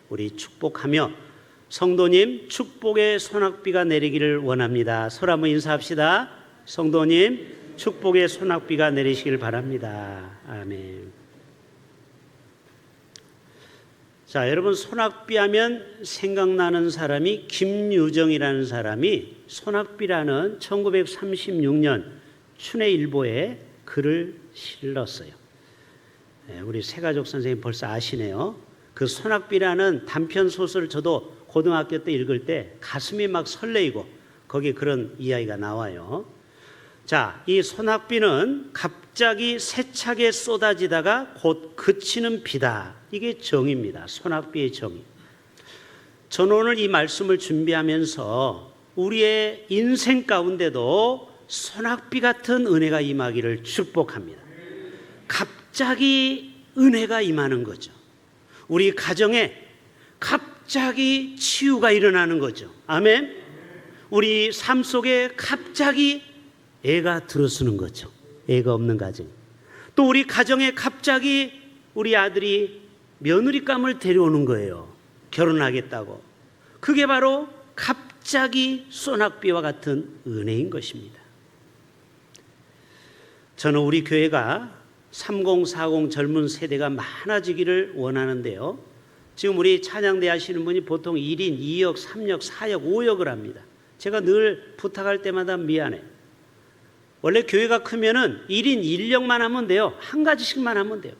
우리 축복하며 성도님 축복의 소낙비가 내리기를 원합니다. 서로 한번 인사합시다. 성도님 축복의 소낙비가 내리시길 바랍니다. 아멘. 자, 여러분, 소낙비 하면 생각나는 사람이 김유정이라는 사람이 소낙비라는 1936년 춘해일보에 글을 실렀어요. 우리 새가족 선생님 벌써 아시네요. 그 소낙비라는 단편 소설을 저도 고등학교 때 읽을 때 가슴이 막 설레이고 거기에 그런 이야기가 나와요. 자, 이 소낙비는 갑자기 세차게 쏟아지다가 곧 그치는 비다. 이게 정의입니다. 소낙비의 정의. 저는 오늘 이 말씀을 준비하면서 우리의 인생 가운데도 소낙비 같은 은혜가 임하기를 축복합니다. 갑자기 은혜가 임하는 거죠. 우리 가정에 갑자기 치유가 일어나는 거죠. 아멘. 우리 삶 속에 갑자기 애가 들어서는 거죠. 애가 없는 가정. 또 우리 가정에 갑자기 우리 아들이 며느리감을 데려오는 거예요. 결혼하겠다고. 그게 바로 갑자기 소낙비와 같은 은혜인 것입니다. 저는 우리 교회가 3040 젊은 세대가 많아지기를 원하는데요. 지금 우리 찬양대 하시는 분이 보통 1인 2역, 3역, 4역, 5역을 합니다. 제가 늘 부탁할 때마다 미안해. 원래 교회가 크면은 1인 1역만 하면 돼요. 한 가지씩만 하면 돼요.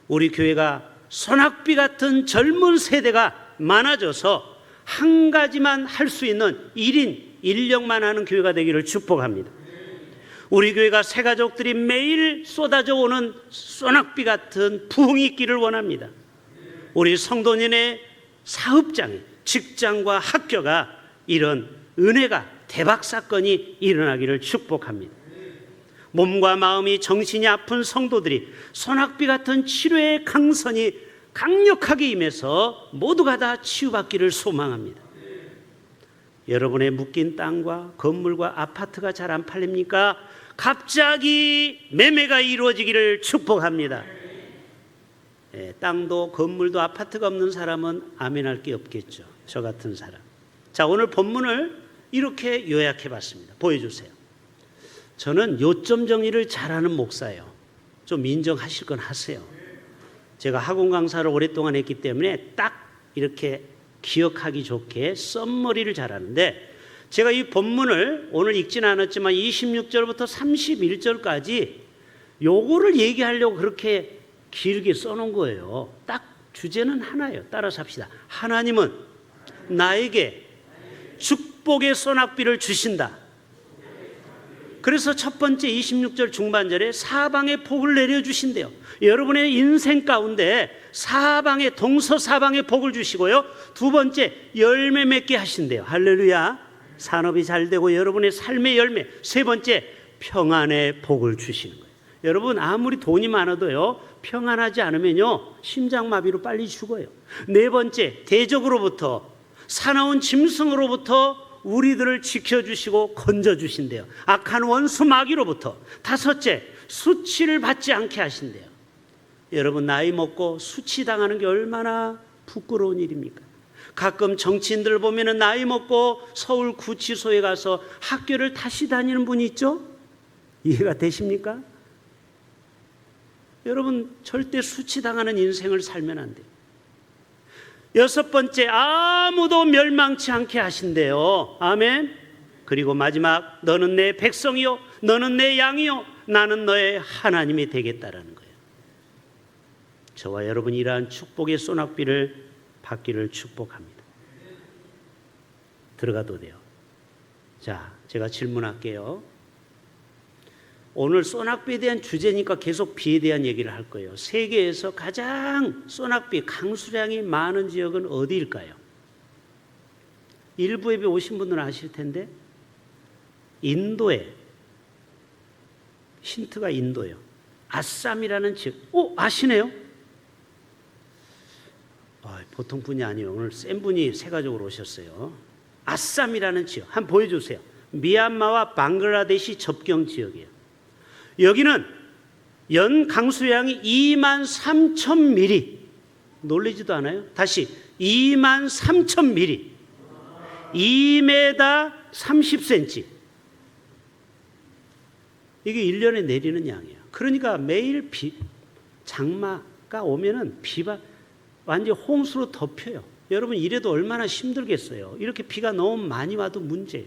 우리 교회가 소낙비 같은 젊은 세대가 많아져서 한 가지만 할 수 있는 1인 1역만 하는 교회가 되기를 축복합니다. 우리 교회가 새가족들이 매일 쏟아져 오는 소낙비 같은 부흥이 있기를 원합니다. 우리 성도님의 사업장에, 직장과 학교가 이런 은혜가 대박 사건이 일어나기를 축복합니다. 몸과 마음이 정신이 아픈 성도들이 소낙비 같은 치료의 강선이 강력하게 임해서 모두가 다 치유받기를 소망합니다. 여러분의 묶인 땅과 건물과 아파트가 잘 안 팔립니까? 갑자기 매매가 이루어지기를 축복합니다. 땅도 건물도 아파트가 없는 사람은 아멘할 게 없겠죠. 저 같은 사람. 자, 오늘 본문을 이렇게 요약해 봤습니다. 보여주세요. 저는 요점 정리를 잘하는 목사예요. 좀 인정하실 건 하세요. 제가 학원 강사를 오랫동안 했기 때문에 딱 이렇게 기억하기 좋게 썸머리를 잘하는데, 제가 이 본문을 오늘 읽지는 않았지만 26절부터 31절까지 요거를 얘기하려고 그렇게 길게 써놓은 거예요. 딱 주제는 하나예요. 따라서 합시다. 하나님은 나에게 축복의 소낙비를 주신다. 그래서 첫 번째 26절 중반절에 사방에 복을 내려주신대요. 여러분의 인생 가운데 사방에, 동서사방에 복을 주시고요. 두 번째, 열매 맺게 하신대요. 할렐루야. 산업이 잘 되고 여러분의 삶의 열매. 세 번째, 평안의 복을 주시는 거예요. 여러분, 아무리 돈이 많아도요, 평안하지 않으면요, 심장마비로 빨리 죽어요. 네 번째, 대적으로부터, 사나운 짐승으로부터 우리들을 지켜주시고 건져주신대요. 악한 원수 마귀로부터. 다섯째, 수치를 받지 않게 하신대요. 여러분, 나이 먹고 수치당하는 게 얼마나 부끄러운 일입니까? 가끔 정치인들 보면은 나이 먹고 서울 구치소에 가서 학교를 다시 다니는 분이 있죠? 이해가 되십니까? 여러분, 절대 수치당하는 인생을 살면 안 돼요. 여섯 번째, 아무도 멸망치 않게 하신대요. 아멘. 그리고 마지막, 너는 내 백성이요, 너는 내 양이요, 나는 너의 하나님이 되겠다라는 거예요. 저와 여러분이 이러한 축복의 소낙비를 받기를 축복합니다. 들어가도 돼요. 자, 제가 질문할게요. 오늘 소낙비에 대한 주제니까 계속 비에 대한 얘기를 할 거예요. 세계에서 가장 소낙비 강수량이 많은 지역은 어디일까요? 일부 예배 오신 분들은 아실 텐데, 인도에, 힌트가 인도예요. 아쌈이라는 지역. 아시네요? 보통 분이 아니에요. 오늘 센 분이 새가족으로 오셨어요. 아쌈이라는 지역. 한번 보여주세요. 미얀마와 방글라데시 접경 지역이에요. 여기는 연 강수량이 23,000mm, 놀라지도 않아요? 다시 2만 3천 미리, 2m 30cm. 이게 1년에 내리는 양이에요. 그러니까 매일 장마가 오면은 비가 완전 홍수로 덮여요. 여러분 이래도 얼마나 힘들겠어요. 이렇게 비가 너무 많이 와도 문제예요.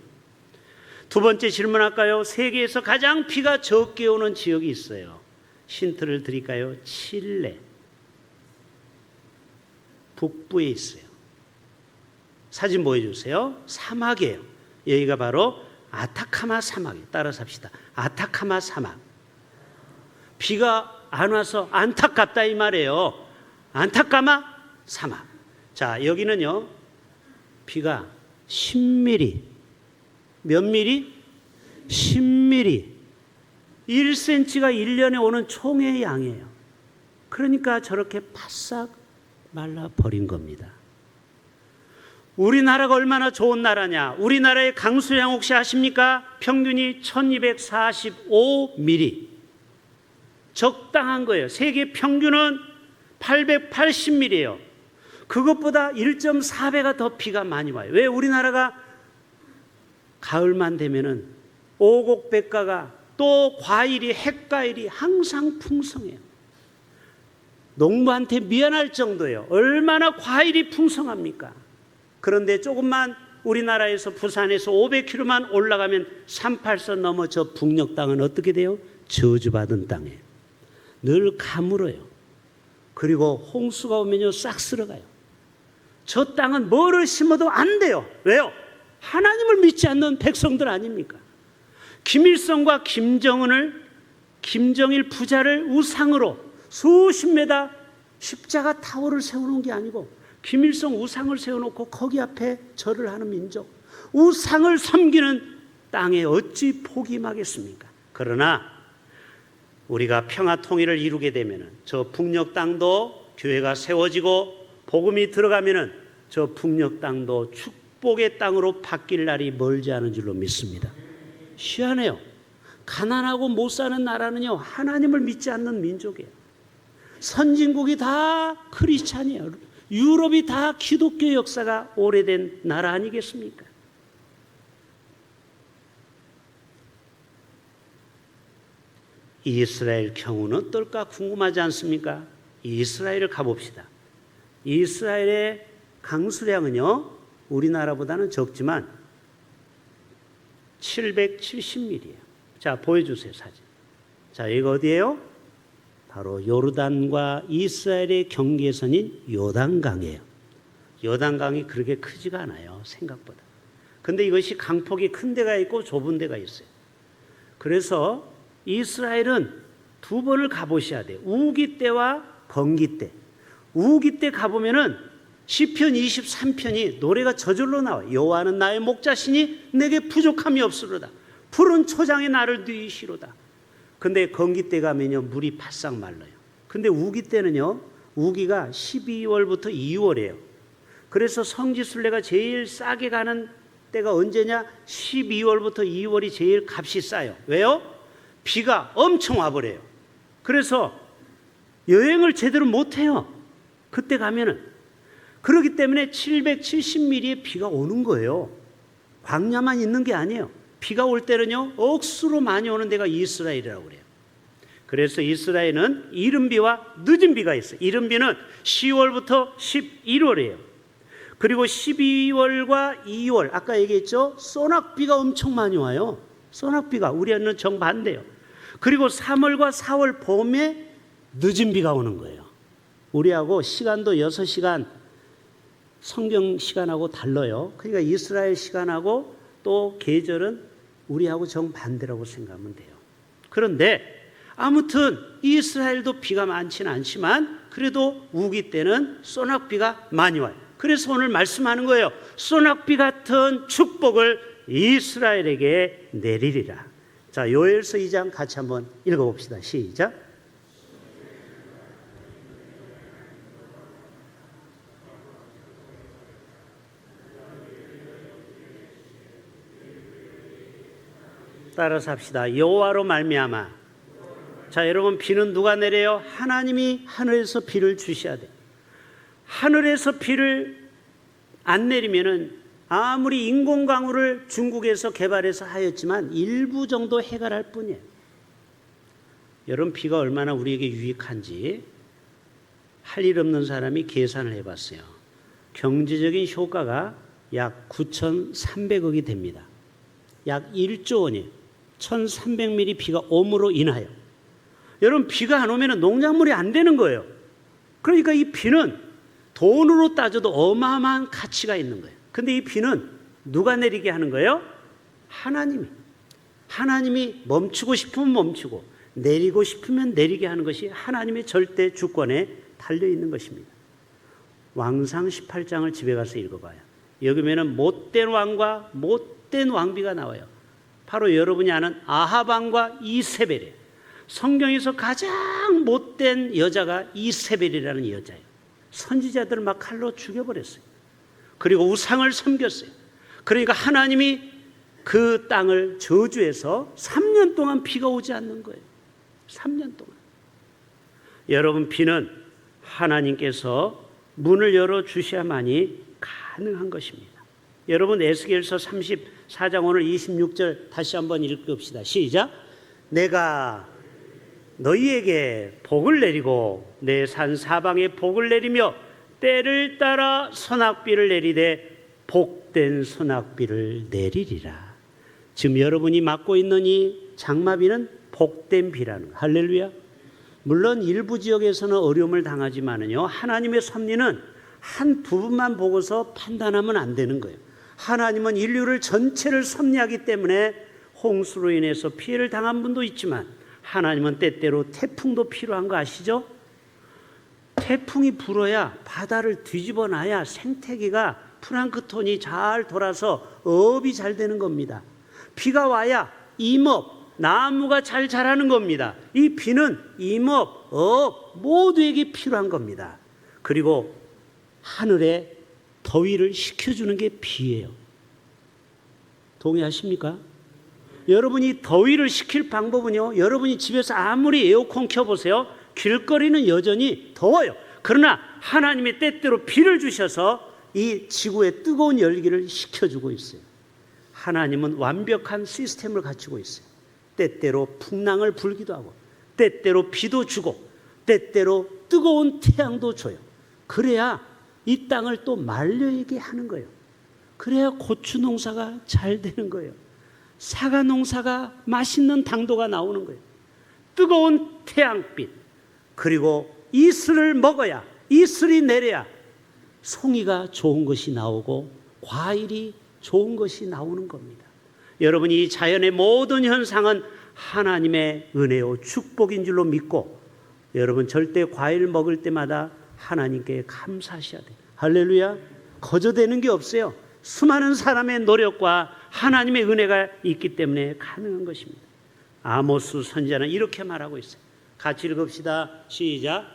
두 번째 질문할까요? 세계에서 가장 비가 적게 오는 지역이 있어요. 힌트를 드릴까요? 칠레. 북부에 있어요. 사진 보여주세요. 사막이에요. 여기가 바로 아타카마 사막이에요. 따라서 합시다. 아타카마 사막. 비가 안 와서 안타깝다 이 말이에요. 안타카마 사막. 자, 여기는요 비가 10mm. 몇 미리? 10mm. 1cm가 1년에 오는 총의 양이에요. 그러니까 저렇게 바싹 말라버린 겁니다. 우리나라가 얼마나 좋은 나라냐. 우리나라의 강수량 혹시 아십니까? 평균이 1245mm. 적당한 거예요. 세계 평균은 880mm예요. 그것보다 1.4배가 더 비가 많이 와요. 왜? 우리나라가 가을만 되면은 오곡백과가 또 과일이 핵과일이 항상 풍성해요. 농부한테 미안할 정도예요. 얼마나 과일이 풍성합니까? 그런데 조금만 우리나라에서 부산에서 500km만 올라가면 38선 넘어 저 북녘 땅은 어떻게 돼요? 저주받은 땅이에요. 늘 가물어요. 그리고 홍수가 오면요 싹 쓸어가요. 저 땅은 뭐를 심어도 안 돼요. 왜요? 하나님을 믿지 않는 백성들 아닙니까? 김일성과 김정일 부자를 우상으로 수십 메다 십자가 타워를 세워놓은 게 아니고 김일성 우상을 세워놓고 거기 앞에 절을 하는 민족, 우상을 섬기는 땅에 어찌 포기하겠습니까? 그러나 우리가 평화 통일을 이루게 되면 저 북녘 땅도 교회가 세워지고 복음이 들어가면 저 북녘 땅도 축복의 땅으로 바뀔 날이 멀지 않은 줄로 믿습니다. 희한해요. 가난하고 못 사는 나라는요 하나님을 믿지 않는 민족이에요. 선진국이 다 크리스찬이에요. 유럽이 다 기독교 역사가 오래된 나라 아니겠습니까? 이스라엘 경우는 어떨까 궁금하지 않습니까? 이스라엘을 가봅시다. 이스라엘의 강수량은요 우리나라보다는 적지만 770mm예요. 자, 보여주세요 사진. 자, 여기가 어디예요? 바로 요르단과 이스라엘의 경계선인 요단강이에요. 요단강이 그렇게 크지가 않아요 생각보다. 근데 이것이 강폭이 큰 데가 있고 좁은 데가 있어요. 그래서 이스라엘은 두 번을 가보셔야 돼요. 우기 때와 건기 때. 우기 때 가보면은 시편 23편이 노래가 저절로 나와요. 여호와는 나의 목자시니 내게 부족함이 없으로다. 푸른 초장에 나를 누이시로다. 근데 건기 때 가면요 물이 바싹 말라요. 근데 우기 때는요 우기가 12월부터 2월이에요. 그래서 성지순례가 제일 싸게 가는 때가 언제냐? 12월부터 2월이 제일 값이 싸요. 왜요? 비가 엄청 와버려요. 그래서 여행을 제대로 못해요. 그때 가면은. 그렇기 때문에 770mm의 비가 오는 거예요. 광야만 있는 게 아니에요. 비가 올 때는요 억수로 많이 오는 데가 이스라엘이라고 그래요. 그래서 이스라엘은 이른 비와 늦은 비가 있어요. 이른 비는 10월부터 11월이에요. 그리고 12월과 2월 아까 얘기했죠. 소낙비가 엄청 많이 와요. 소낙비가 우리는 정반대예요. 그리고 3월과 4월 봄에 늦은 비가 오는 거예요. 우리하고 시간도 6시간 성경 시간하고 달라요. 그러니까 이스라엘 시간하고 또 계절은 우리하고 정반대라고 생각하면 돼요. 그런데 아무튼 이스라엘도 비가 많지는 않지만 그래도 우기 때는 소낙비가 많이 와요. 그래서 오늘 말씀하는 거예요. 소낙비 같은 축복을 이스라엘에게 내리리라. 자, 요엘서 2장 같이 한번 읽어봅시다. 시작. 따라서 합시다. 여호와로 말미암아. 자, 여러분 비는 누가 내려요? 하나님이 하늘에서 비를 주셔야 돼요. 하늘에서 비를 안 내리면은 아무리 인공강우를 중국에서 개발해서 하였지만 일부 정도 해결할 뿐이에요. 여러분, 비가 얼마나 우리에게 유익한지 할 일 없는 사람이 계산을 해봤어요. 경제적인 효과가 약 9,300억이 됩니다. 약 1조 원이에요. 1,300mm 비가 옴으로 인하여. 여러분, 비가 안 오면 농작물이 안 되는 거예요. 그러니까 이 비는 돈으로 따져도 어마어마한 가치가 있는 거예요. 근데 이 비는 누가 내리게 하는 거예요? 하나님이. 하나님이 멈추고 싶으면 멈추고 내리고 싶으면 내리게 하는 것이 하나님의 절대 주권에 달려 있는 것입니다. 왕상 18장을 집에 가서 읽어봐요. 여기 보면 못된 왕과 못된 왕비가 나와요. 바로 여러분이 아는 아합 왕과 이세벨이에요. 성경에서 가장 못된 여자가 이세벨이라는 여자예요. 선지자들을 막 칼로 죽여버렸어요. 그리고 우상을 섬겼어요. 그러니까 하나님이 그 땅을 저주해서 3년 동안 비가 오지 않는 거예요. 3년 동안. 여러분, 비는 하나님께서 문을 열어주셔야만이 가능한 것입니다. 여러분, 에스겔서 34장 오늘 26절 다시 한번 읽읍시다. 시작. 내가 너희에게 복을 내리고 내 산 사방에 복을 내리며 때를 따라 소낙비를 내리되 복된 소낙비를 내리리라. 지금 여러분이 맡고 있는 이 장마비는 복된 비라는 거예요. 할렐루야. 물론 일부 지역에서는 어려움을 당하지만은요, 하나님의 섭리는 한 부분만 보고서 판단하면 안 되는 거예요. 하나님은 인류를 전체를 섭리하기 때문에 홍수로 인해서 피해를 당한 분도 있지만 하나님은 때때로 태풍도 필요한 거 아시죠? 태풍이 불어야 바다를 뒤집어 놔야 생태계가 플랑크톤이 잘 돌아서 어업이 잘 되는 겁니다. 비가 와야 임업, 나무가 잘 자라는 겁니다. 이 비는 임업, 어업 모두에게 필요한 겁니다. 그리고 하늘에 더위를 식혀주는 게 비예요. 동의하십니까? 여러분이 더위를 식힐 방법은요, 여러분이 집에서 아무리 에어컨 켜보세요. 길거리는 여전히 더워요. 그러나 하나님의 때때로 비를 주셔서 이 지구의 뜨거운 열기를 식혀주고 있어요. 하나님은 완벽한 시스템을 갖추고 있어요. 때때로 풍랑을 불기도 하고 때때로 비도 주고 때때로 뜨거운 태양도 줘요. 그래야 이 땅을 또 말려야게 하는 거예요. 그래야 고추 농사가 잘 되는 거예요. 사과 농사가 맛있는 당도가 나오는 거예요. 뜨거운 태양빛, 그리고 이슬을 먹어야, 이슬이 내려야 송이가 좋은 것이 나오고 과일이 좋은 것이 나오는 겁니다. 여러분이 이 자연의 모든 현상은 하나님의 은혜요 축복인 줄로 믿고 여러분 절대 과일 먹을 때마다 하나님께 감사하셔야 돼요. 할렐루야. 거저되는 게 없어요. 수많은 사람의 노력과 하나님의 은혜가 있기 때문에 가능한 것입니다. 아모스 선지자는 이렇게 말하고 있어요. 같이 읽읍시다. 시작.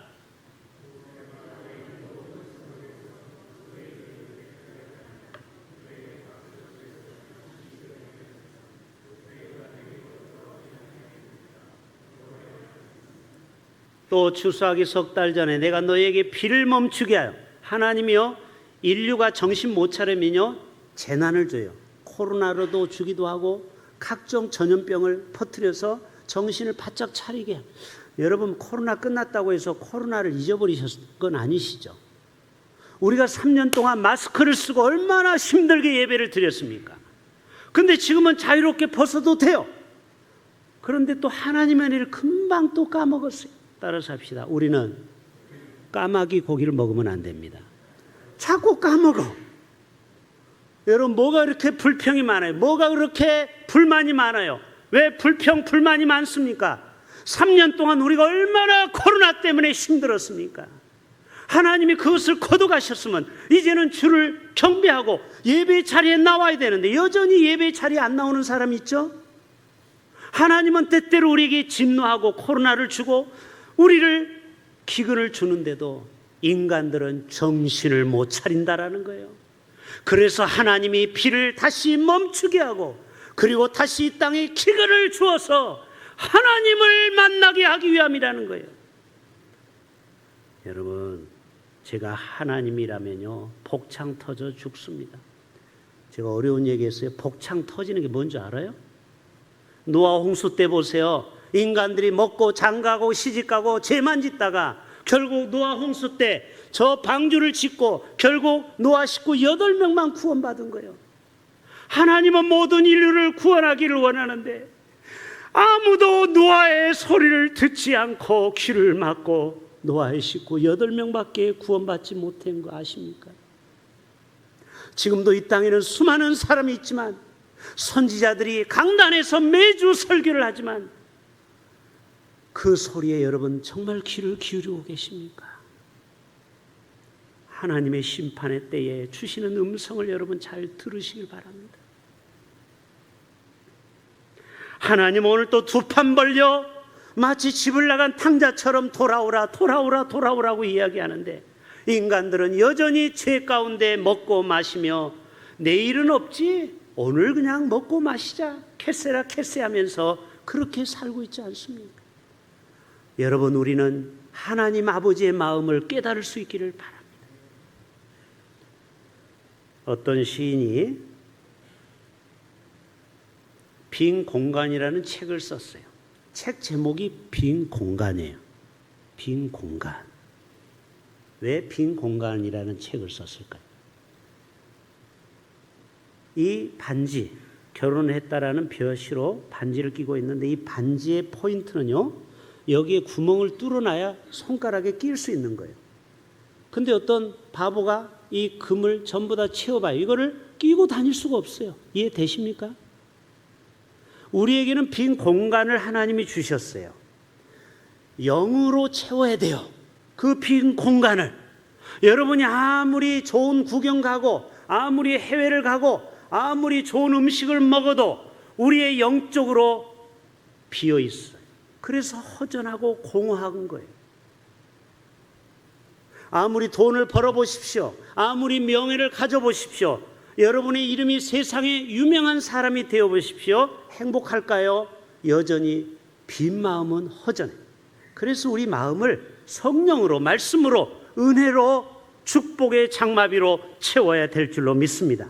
또 추수하기 석 달 전에 내가 너에게 비를 멈추게 하여. 하나님이요 인류가 정신 못 차리면요 재난을 줘요. 코로나로도 주기도 하고 각종 전염병을 퍼뜨려서 정신을 바짝 차리게 해요. 여러분, 코로나 끝났다고 해서 코로나를 잊어버리셨을 건 아니시죠? 우리가 3년 동안 마스크를 쓰고 얼마나 힘들게 예배를 드렸습니까? 근데 지금은 자유롭게 벗어도 돼요. 그런데 또 하나님의 은혜를 금방 또 까먹었어요. 따라서 합시다. 우리는 까마귀 고기를 먹으면 안 됩니다. 자꾸 까먹어. 여러분, 뭐가 이렇게 불평이 많아요? 뭐가 그렇게 불만이 많아요? 왜 불만이 많습니까? 3년 동안 우리가 얼마나 코로나 때문에 힘들었습니까? 하나님이 그것을 거둬가셨으면 이제는 주를 경배하고 예배 자리에 나와야 되는데 여전히 예배 자리에 안 나오는 사람이 있죠? 하나님은 때때로 우리에게 진노하고 코로나를 주고 우리를 기근을 주는데도 인간들은 정신을 못 차린다라는 거예요. 그래서 하나님이 비를 다시 멈추게 하고 그리고 다시 이 땅에 기근을 주어서 하나님을 만나게 하기 위함이라는 거예요. 여러분, 제가 하나님이라면요 복창 터져 죽습니다. 제가 어려운 얘기했어요. 복창 터지는 게 뭔지 알아요? 노아 홍수 때 보세요. 인간들이 먹고 장가고 시집가고 죄만 짓다가 결국 노아 홍수 때 저 방주를 짓고 결국 노아 식구 8명만 구원받은 거예요. 하나님은 모든 인류를 구원하기를 원하는데 아무도 노아의 소리를 듣지 않고 귀를 막고 노아의 식구 8명밖에 구원받지 못한 거 아십니까? 지금도 이 땅에는 수많은 사람이 있지만 선지자들이 강단에서 매주 설교를 하지만 그 소리에 여러분 정말 귀를 기울이고 계십니까? 하나님의 심판의 때에 주시는 음성을 여러분 잘 들으시길 바랍니다. 하나님 오늘 또 두 판 벌려 마치 집을 나간 탕자처럼 돌아오라고 이야기하는데 인간들은 여전히 죄 가운데 먹고 마시며 내일은 없지 오늘 그냥 먹고 마시자 캐세라 캐세 하면서 그렇게 살고 있지 않습니까? 여러분 우리는 하나님 아버지의 마음을 깨달을 수 있기를 바랍니다. 어떤 시인이 빈 공간이라는 책을 썼어요. 책 제목이 빈 공간이에요. 빈 공간. 왜 빈 공간이라는 책을 썼을까요? 이 반지, 결혼했다라는 표시로 반지를 끼고 있는데 이 반지의 포인트는요, 여기에 구멍을 뚫어놔야 손가락에 낄 수 있는 거예요. 근데 어떤 바보가 이 금을 전부 다 채워봐요. 이거를 끼고 다닐 수가 없어요. 이해되십니까? 우리에게는 빈 공간을 하나님이 주셨어요. 영으로 채워야 돼요. 그 빈 공간을. 여러분이 아무리 좋은 구경 가고 아무리 해외를 가고 아무리 좋은 음식을 먹어도 우리의 영적으로 비어 있어요. 그래서 허전하고 공허한 거예요. 아무리 돈을 벌어보십시오. 아무리 명예를 가져보십시오. 여러분의 이름이 세상에 유명한 사람이 되어보십시오. 행복할까요? 여전히 빈 마음은 허전해요. 그래서 우리 마음을 성령으로, 말씀으로, 은혜로, 축복의 장마비로 채워야 될 줄로 믿습니다.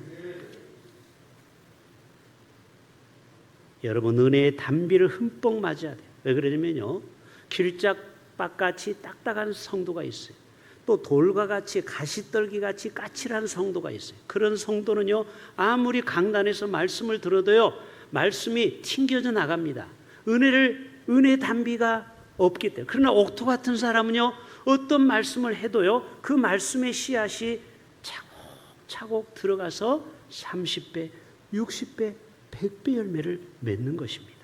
여러분 은혜의 단비를 흠뻑 맞아야 돼요. 왜 그러냐면요, 길짝밭같이 딱딱한 성도가 있어요. 또 돌과 같이 가시떨기같이 까칠한 성도가 있어요. 그런 성도는요, 아무리 강단에서 말씀을 들어도요, 말씀이 튕겨져 나갑니다. 은혜의 단비가 없기 때문에. 그러나 옥토 같은 사람은요, 어떤 말씀을 해도요, 그 말씀의 씨앗이 차곡차곡 들어가서 30배, 60배, 100배 열매를 맺는 것입니다.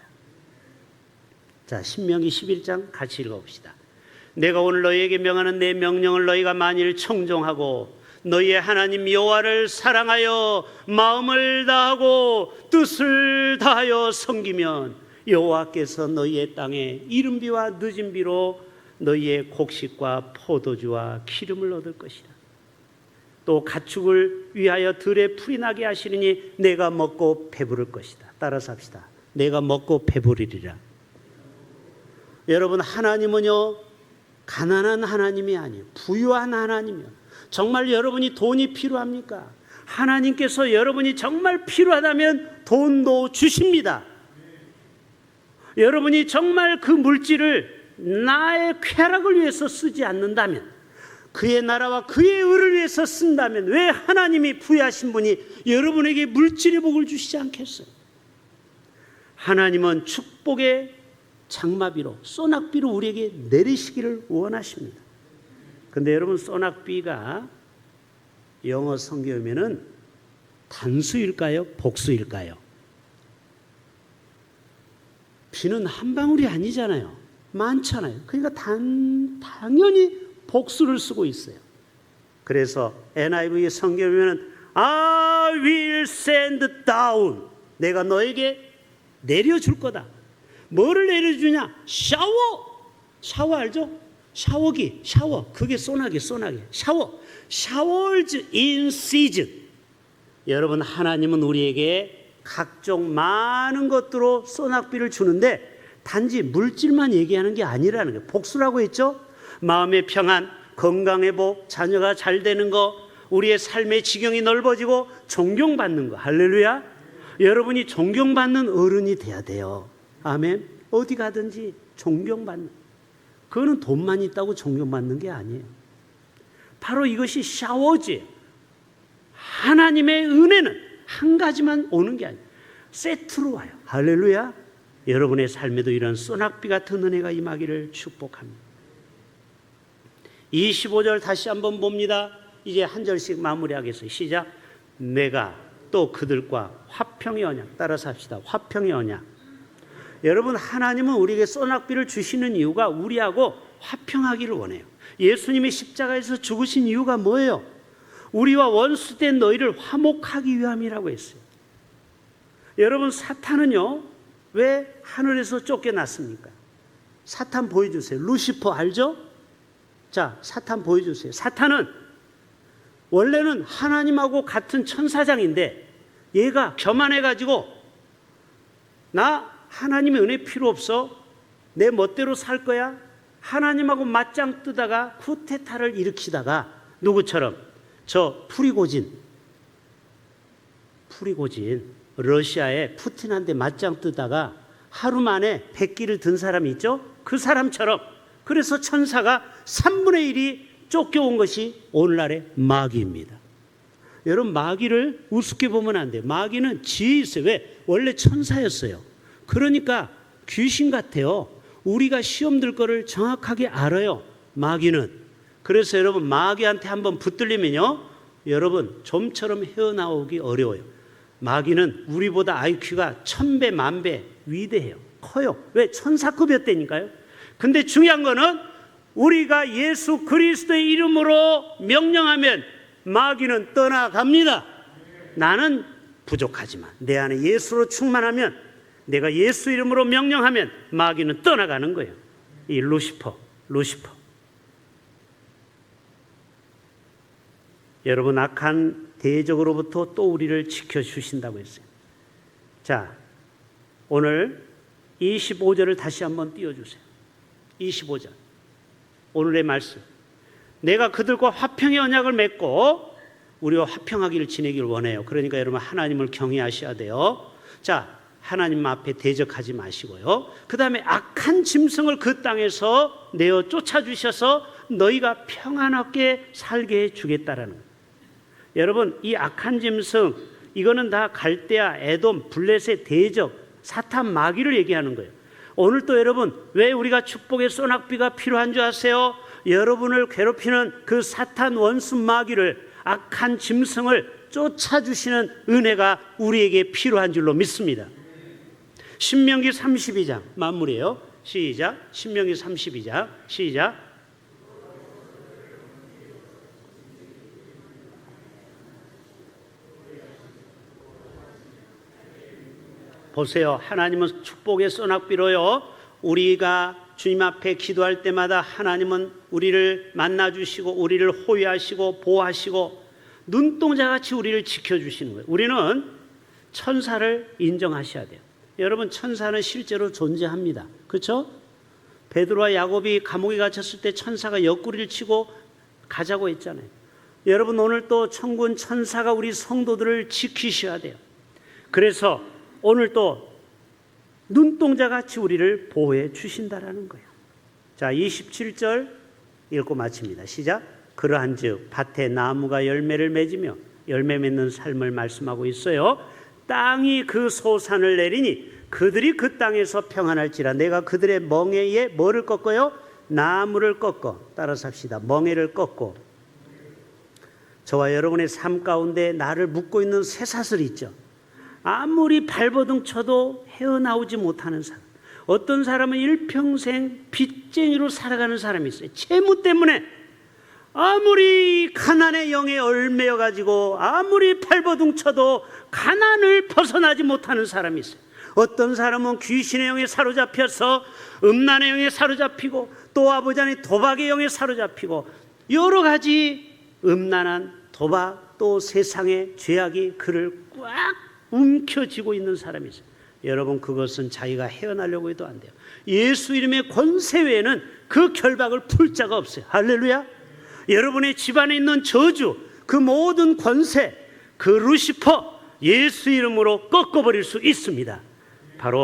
자, 신명기 11장 같이 읽어봅시다. 내가 오늘 너희에게 명하는 내 명령을 너희가 만일 청종하고 너희의 하나님 여호와를 사랑하여 마음을 다하고 뜻을 다하여 섬기면 여호와께서 너희의 땅에 이른비와 늦은비로 너희의 곡식과 포도주와 기름을 얻을 것이다. 또 가축을 위하여 들에 풀이 나게 하시리니 내가 먹고 배부를 것이다. 따라서 합시다. 내가 먹고 배부르리라. 여러분, 하나님은요, 가난한 하나님이 아니에요. 부유한 하나님이에요. 정말 여러분이 돈이 필요합니까? 하나님께서 여러분이 정말 필요하다면 돈도 주십니다. 여러분이 정말 그 물질을 나의 쾌락을 위해서 쓰지 않는다면, 그의 나라와 그의 의를 위해서 쓴다면 왜 하나님이 부유하신 분이 여러분에게 물질의 복을 주시지 않겠어요? 하나님은 축복의 장마비로, 소낙비로 우리에게 내리시기를 원하십니다. 근데 여러분, 소낙비가 영어 성경에 보면은 단수일까요? 복수일까요? 비는 한 방울이 아니잖아요. 많잖아요. 그러니까 당연히 복수를 쓰고 있어요. 그래서 NIV 성경에 보면은 I will send down, 내가 너에게 내려줄 거다. 뭐를 내려주냐? 샤워 알죠? 샤워기, 샤워, 그게 소나기, 샤워, showers in season. 여러분, 하나님은 우리에게 각종 많은 것들로 소낙비를 주는데 단지 물질만 얘기하는 게 아니라는 거예요. 복수라고 했죠? 마음의 평안, 건강회복, 자녀가 잘 되는 거, 우리의 삶의 지경이 넓어지고 존경받는 거. 할렐루야. 여러분이 존경받는 어른이 돼야 돼요. 아멘. 어디 가든지 존경받는, 그거는 돈만 있다고 존경받는 게 아니에요. 바로 이것이 샤워지. 하나님의 은혜는 한 가지만 오는 게 아니에요. 세트로 와요. 할렐루야. 여러분의 삶에도 이런 소낙비 같은 은혜가 임하기를 축복합니다. 25절 다시 한번 봅니다. 이제 한 절씩 마무리하겠어요. 시작. 내가 또 그들과 화평의 언약. 따라서 합시다. 화평의 언약. 여러분, 하나님은 우리에게 소낙비를 주시는 이유가 우리하고 화평하기를 원해요. 예수님이 십자가에서 죽으신 이유가 뭐예요? 우리와 원수된 너희를 화목하기 위함이라고 했어요. 여러분, 사탄은요, 왜 하늘에서 쫓겨났습니까? 사탄 보여주세요. 루시퍼 알죠? 자, 사탄 보여주세요. 사탄은 원래는 하나님하고 같은 천사장인데 얘가 교만해가지고 나 하나님의 은혜 필요 없어, 내 멋대로 살 거야, 하나님하고 맞짱 뜨다가 쿠데타를 일으키다가 누구처럼? 저 프리고진, 러시아의 푸틴한테 맞짱 뜨다가 하루 만에 100기를 든 사람이 있죠? 그 사람처럼. 그래서 천사가 3분의 1이 쫓겨온 것이 오늘날의 마귀입니다. 여러분, 마귀를 우습게 보면 안 돼요. 마귀는 지혜 있어요. 왜? 원래 천사였어요. 그러니까 귀신 같아요. 우리가 시험 들 거를 정확하게 알아요, 마귀는. 그래서 여러분, 마귀한테 한번 붙들리면요, 여러분 좀처럼 헤어나오기 어려워요. 마귀는 우리보다 IQ가 1000배, 10,000배 위대해요. 커요. 왜? 천사급이었다니까요. 근데 중요한 거는 우리가 예수 그리스도의 이름으로 명령하면 마귀는 떠나갑니다. 나는 부족하지만 내 안에 예수로 충만하면, 내가 예수 이름으로 명령하면 마귀는 떠나가는 거예요. 이 루시퍼. 여러분, 악한 대적으로부터 또 우리를 지켜주신다고 했어요. 자, 오늘 25절을 다시 한번 띄워주세요. 25절. 오늘의 말씀. 내가 그들과 화평의 언약을 맺고 우리와 화평하기를 지내기를 원해요. 그러니까 여러분, 하나님을 경외하셔야 돼요. 자, 하나님 앞에 대적하지 마시고요. 그 다음에 악한 짐승을 그 땅에서 내어 쫓아주셔서 너희가 평안하게 살게 해주겠다라는 거예요. 여러분, 이 악한 짐승, 이거는 다 갈대아, 에돔, 블레셋 대적, 사탄, 마귀를 얘기하는 거예요. 오늘 또 여러분, 왜 우리가 축복의 소낙비가 필요한 줄 아세요? 여러분을 괴롭히는 그 사탄 원수 마귀를, 악한 짐승을 쫓아주시는 은혜가 우리에게 필요한 줄로 믿습니다. 신명기 32장 마무리예요. 시작. 신명기 32장 시작. 보세요. 하나님은 축복의 소낙비로요, 우리가 주님 앞에 기도할 때마다 하나님은 우리를 만나주시고 우리를 호위하시고 보호하시고 눈동자같이 우리를 지켜주시는 거예요. 우리는 천사를 인정하셔야 돼요. 여러분, 천사는 실제로 존재합니다. 그렇죠? 베드로와 야곱이 감옥에 갇혔을 때 천사가 옆구리를 치고 가자고 했잖아요. 여러분, 오늘 또 천군 천사가 우리 성도들을 지키셔야 돼요. 그래서 오늘 또 눈동자같이 우리를 보호해 주신다라는 거예요. 자, 27절 읽고 마칩니다. 시작. 그러한즉 밭에 나무가 열매를 맺으며 열매 맺는 삶을 말씀하고 있어요. 땅이 그 소산을 내리니 그들이 그 땅에서 평안할지라. 내가 그들의 멍에에 뭐를 꺾어요? 나무를 꺾어. 따라서 합시다. 멍에를 꺾고. 저와 여러분의 삶 가운데 나를 묶고 있는 쇠사슬이 있죠. 아무리 발버둥 쳐도 헤어나오지 못하는 사람. 어떤 사람은 일평생 빚쟁이로 살아가는 사람이 있어요. 채무 때문에 아무리 가난의 영에 얽매여 가지고 아무리 발버둥 쳐도 가난을 벗어나지 못하는 사람이 있어요. 어떤 사람은 귀신의 영에 사로잡혀서 음란의 영에 사로잡히고, 또 아버지 안에 도박의 영에 사로잡히고, 여러 가지 음란한 도박, 또 세상의 죄악이 그를 꽉 움켜쥐고 있는 사람이 있어요. 여러분, 그것은 자기가 헤어나려고 해도 안 돼요. 예수 이름의 권세 외에는 그 결박을 풀 자가 없어요. 할렐루야. 여러분의 집안에 있는 저주, 그 모든 권세, 그 루시퍼 예수 이름으로 꺾어버릴 수 있습니다.